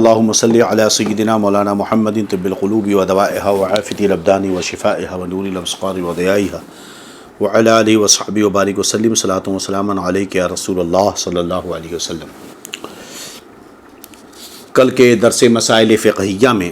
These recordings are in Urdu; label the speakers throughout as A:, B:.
A: اللهم صل على سيدنا مولانا محمد طب القلوب ودوائها وعافية الأبدان وشفائها ونور الأبصار وضيائها وعلى آله وصحبه وبارك وسلم صلاة وسلاما عليك يا رسول اللہ صلی اللہ علیہ وسلم۔ کل کے درس مسائل فقہیہ میں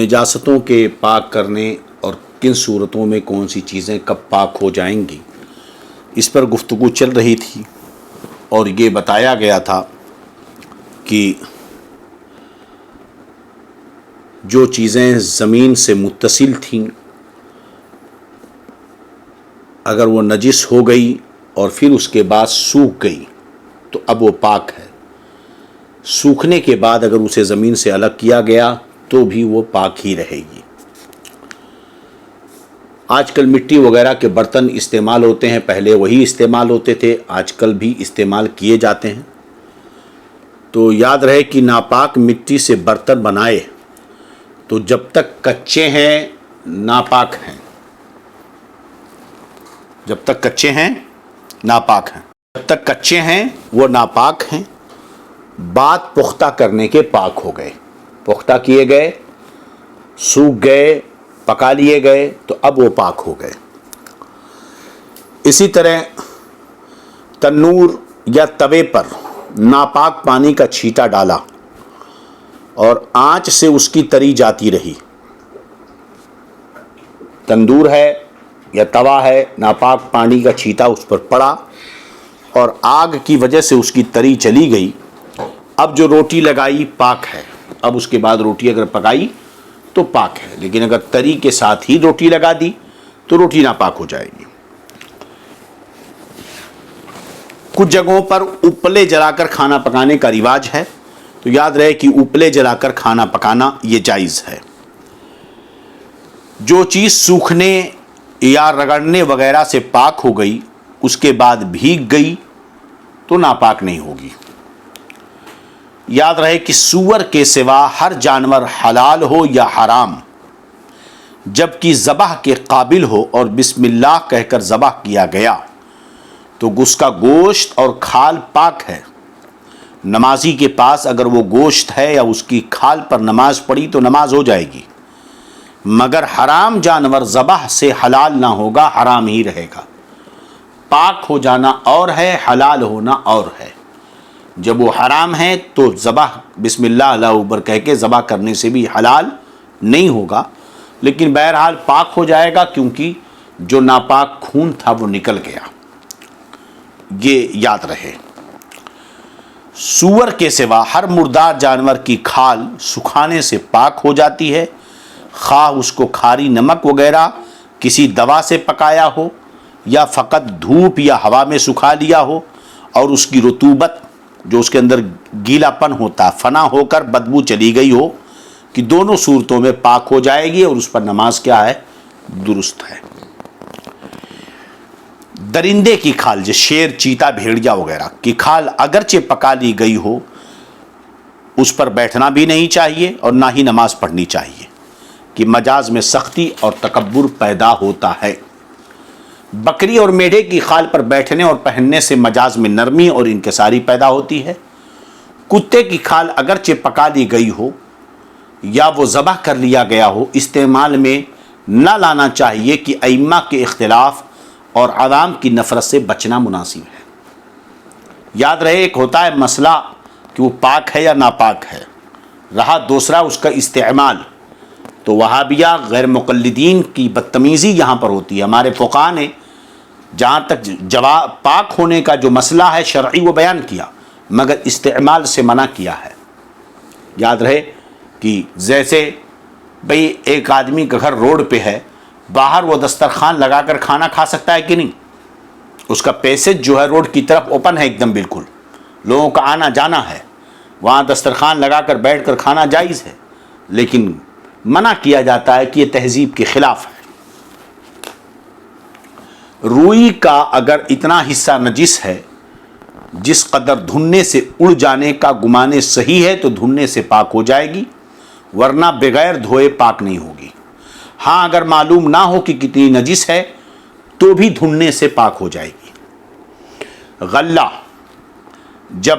A: نجاستوں کے پاک کرنے اور کن صورتوں میں کون سی چیزیں کب پاک ہو جائیں گی اس پر گفتگو چل رہی تھی، اور یہ بتایا گیا تھا کہ جو چیزیں زمین سے متصل تھیں اگر وہ نجس ہو گئی اور پھر اس کے بعد سوکھ گئی تو اب وہ پاک ہے، سوکھنے کے بعد اگر اسے زمین سے الگ کیا گیا تو بھی وہ پاک ہی رہے گی۔ آج کل مٹی وغیرہ کے برتن استعمال ہوتے ہیں، پہلے وہی استعمال ہوتے تھے، آج کل بھی استعمال کیے جاتے ہیں۔ تو یاد رہے کہ ناپاک مٹی سے برتن بنائے تو جب تک کچے ہیں ناپاک ہیں، جب تک کچے ہیں ناپاک ہیں، جب تک کچے ہیں وہ ناپاک ہیں، بعد پختہ کرنے کے پاک ہو گئے، پختہ کیے گئے، سوکھ گئے، پکا لیے گئے تو اب وہ پاک ہو گئے۔ اسی طرح تنور یا توے پر ناپاک پانی کا چھیٹا ڈالا اور آنچ سے اس کی تری جاتی رہی، تندور ہے یا توا ہے، ناپاک پانی کا چھیٹا اس پر پڑا اور آگ کی وجہ سے اس کی تری چلی گئی، اب جو روٹی لگائی پاک ہے، اب اس کے بعد روٹی اگر پکائی تو پاک ہے، لیکن اگر تری کے ساتھ ہی روٹی لگا دی تو روٹی ناپاک ہو جائے گی۔ کچھ جگہوں پر اپلے جلا کر کھانا پکانے کا رواج ہے، تو یاد رہے کہ اپلے جلا کر کھانا پکانا یہ جائز ہے۔ جو چیز سوکھنے یا رگڑنے وغیرہ سے پاک ہو گئی اس کے بعد بھیگ گئی تو ناپاک نہیں ہوگی۔ یاد رہے کہ سور کے سوا ہر جانور حلال ہو یا حرام جبکہ ذبح کے قابل ہو اور بسم اللہ کہہ کر ذبح کیا گیا تو اس کا گوشت اور کھال پاک ہے۔ نمازی کے پاس اگر وہ گوشت ہے یا اس کی کھال پر نماز پڑھی تو نماز ہو جائے گی، مگر حرام جانور ذبح سے حلال نہ ہوگا، حرام ہی رہے گا۔ پاک ہو جانا اور ہے، حلال ہونا اور ہے۔ جب وہ حرام ہے تو ذبح بسم اللہ اللہ اکبر کہہ کے ذبح کرنے سے بھی حلال نہیں ہوگا، لیکن بہرحال پاک ہو جائے گا کیونکہ جو ناپاک خون تھا وہ نکل گیا۔ یہ یاد رہے۔ سور کے سوا ہر مردار جانور کی کھال سکھانے سے پاک ہو جاتی ہے، خواہ اس کو کھاری نمک وغیرہ کسی دوا سے پکایا ہو یا فقط دھوپ یا ہوا میں سکھا لیا ہو اور اس کی رطوبت جو اس کے اندر گیلا پن ہوتا فنا ہو کر بدبو چلی گئی ہو، کہ دونوں صورتوں میں پاک ہو جائے گی اور اس پر نماز کیا ہے؟ درست ہے۔ درندے کی کھال جیسے شیر، چیتا، بھیڑیا وغیرہ کی کھال اگرچہ پکا لی گئی ہو اس پر بیٹھنا بھی نہیں چاہیے اور نہ ہی نماز پڑھنی چاہیے، کہ مجاز میں سختی اور تکبر پیدا ہوتا ہے۔ بکری اور میڑھے کی کھال پر بیٹھنے اور پہننے سے مجاز میں نرمی اور انکساری پیدا ہوتی ہے۔ کتے کی کھال اگرچہ پکا لی گئی ہو یا وہ ذبح کر لیا گیا ہو استعمال میں نہ لانا چاہیے، کہ ائمہ کے اختلاف اور عوام کی نفرت سے بچنا مناسب ہے۔ یاد رہے ایک ہوتا ہے مسئلہ کہ وہ پاک ہے یا ناپاک ہے، رہا دوسرا اس کا استعمال۔ تو وہابیہ غیر مقلدین کی بدتمیزی یہاں پر ہوتی ہے۔ ہمارے فقہاء نے جہاں تک پاک ہونے کا جو مسئلہ ہے شرعی وہ بیان کیا، مگر استعمال سے منع کیا ہے۔ یاد رہے کہ جیسے بھئی ایک آدمی کا گھر روڈ پہ ہے، باہر وہ دسترخوان لگا کر کھانا کھا سکتا ہے کہ نہیں؟ اس کا پیسج جو ہے روڈ کی طرف اوپن ہے، ایک دم بالکل لوگوں کا آنا جانا ہے، وہاں دسترخوان لگا کر بیٹھ کر کھانا جائز ہے، لیکن منع کیا جاتا ہے کہ یہ تہذیب کے خلاف ہے۔ روئی کا اگر اتنا حصہ نجس ہے جس قدر دھلنے سے اڑ جانے کا گمانے صحیح ہے تو دھلنے سے پاک ہو جائے گی، ورنہ بغیر دھوئے پاک نہیں ہوگی۔ ہاں اگر معلوم نہ ہو کہ کتنی نجس ہے تو بھی دھلنے سے پاک ہو جائے گی۔ غلہ جب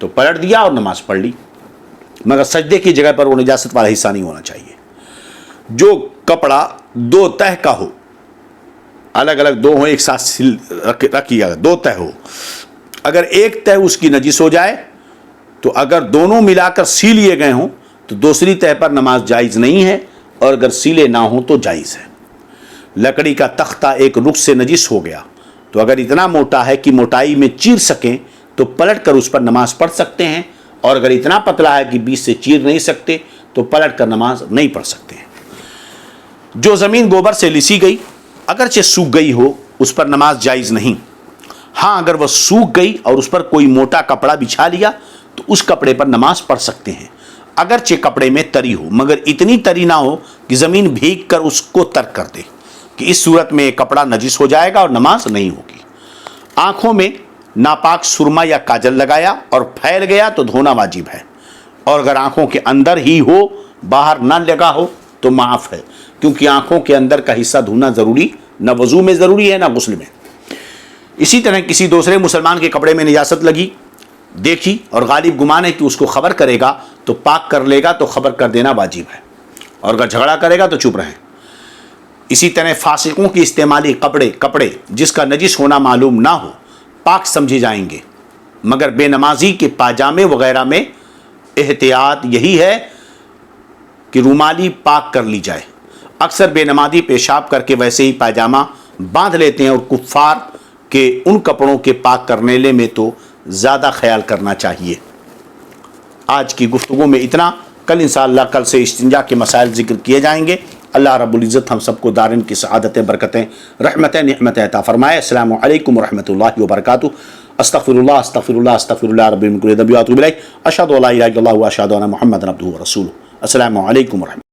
A: تو پلٹ دیا اور نماز پڑھ لی، مگر سجدے کی جگہ پر وہ نجاست والا حصہ نہیں ہونا چاہیے۔ جو کپڑا دو تہ کا ہو، الگ الگ دو ہوں ایک ساتھ رکھیے گا، دو تہ ہو، اگر ایک تہ اس کی نجس ہو جائے تو اگر دونوں ملا کر سی لیے گئے ہوں تو دوسری تہ پر نماز جائز نہیں ہے، اور اگر سیلے نہ ہوں تو جائز ہے۔ لکڑی کا تختہ ایک رخ سے نجس ہو گیا تو اگر اتنا موٹا ہے کہ موٹائی میں چیر سکیں تو پلٹ کر اس پر نماز پڑھ سکتے ہیں، اور اگر اتنا پتلا ہے کہ بیچ سے چیر نہیں سکتے تو پلٹ کر نماز نہیں پڑھ سکتے ہیں۔ جو زمین گوبر سے لسی گئی اگرچہ سوکھ گئی ہو اس پر نماز جائز نہیں، ہاں اگر وہ سوکھ گئی اور اس پر کوئی موٹا کپڑا بچھا لیا تو اس کپڑے پر نماز پڑھ سکتے ہیں، اگرچہ کپڑے میں تری ہو، مگر اتنی تری نہ ہو کہ زمین بھیگ کر اس کو ترک کر دے، کہ اس صورت میں کپڑا نجس ہو جائے گا اور نماز نہیں ہوگی۔ آنکھوں میں ناپاک سرما یا کاجل لگایا اور پھیل گیا تو دھونا واجب ہے، اور اگر آنکھوں کے اندر ہی ہو باہر نہ لگا ہو تو معاف ہے، کیونکہ آنکھوں کے اندر کا حصہ دھونا ضروری نہ وضو میں ضروری ہے نہ غسل میں۔ اسی طرح کسی دوسرے مسلمان کے کپڑے میں نجاست لگی، دیکھی اور غالب گمان ہے کہ اس کو خبر کرے گا تو پاک کر لے گا تو خبر کر دینا واجب ہے، اور اگر جھگڑا کرے گا تو چپ رہیں۔ اسی طرح فاسقوں کی استعمالی کپڑے جس کا نجس ہونا معلوم نہ ہو پاک سمجھے جائیں گے، مگر بے نمازی کے پاجامے وغیرہ میں احتیاط یہی ہے کہ رومالی پاک کر لی جائے۔ اکثر بے نمازی پیشاب کر کے ویسے ہی پاجامہ باندھ لیتے ہیں، اور کفار کے ان کپڑوں کے پاک کرنے میں تو زیادہ خیال کرنا چاہیے۔ آج کی گفتگو میں اتنا، کل انشاءاللہ کل سے استنجا کے مسائل ذکر کیے جائیں گے۔ اللہ رب العزت ہم سب کو دارین کی سعادتیں، برکتیں، رحمتیں، نعمتیں عطا فرمائے۔ السلام علیکم ورحمۃ اللہ وبرکاتہ۔ استغفر اللہ استغفر اللہ استغفر اللہ رب من کل ذنب واتوب الیہ، اشہد ان لا الہ الا اللہ واشہد ان محمد عبدہ ورسولہ۔ السلام علیکم ورحمۃ اللہ۔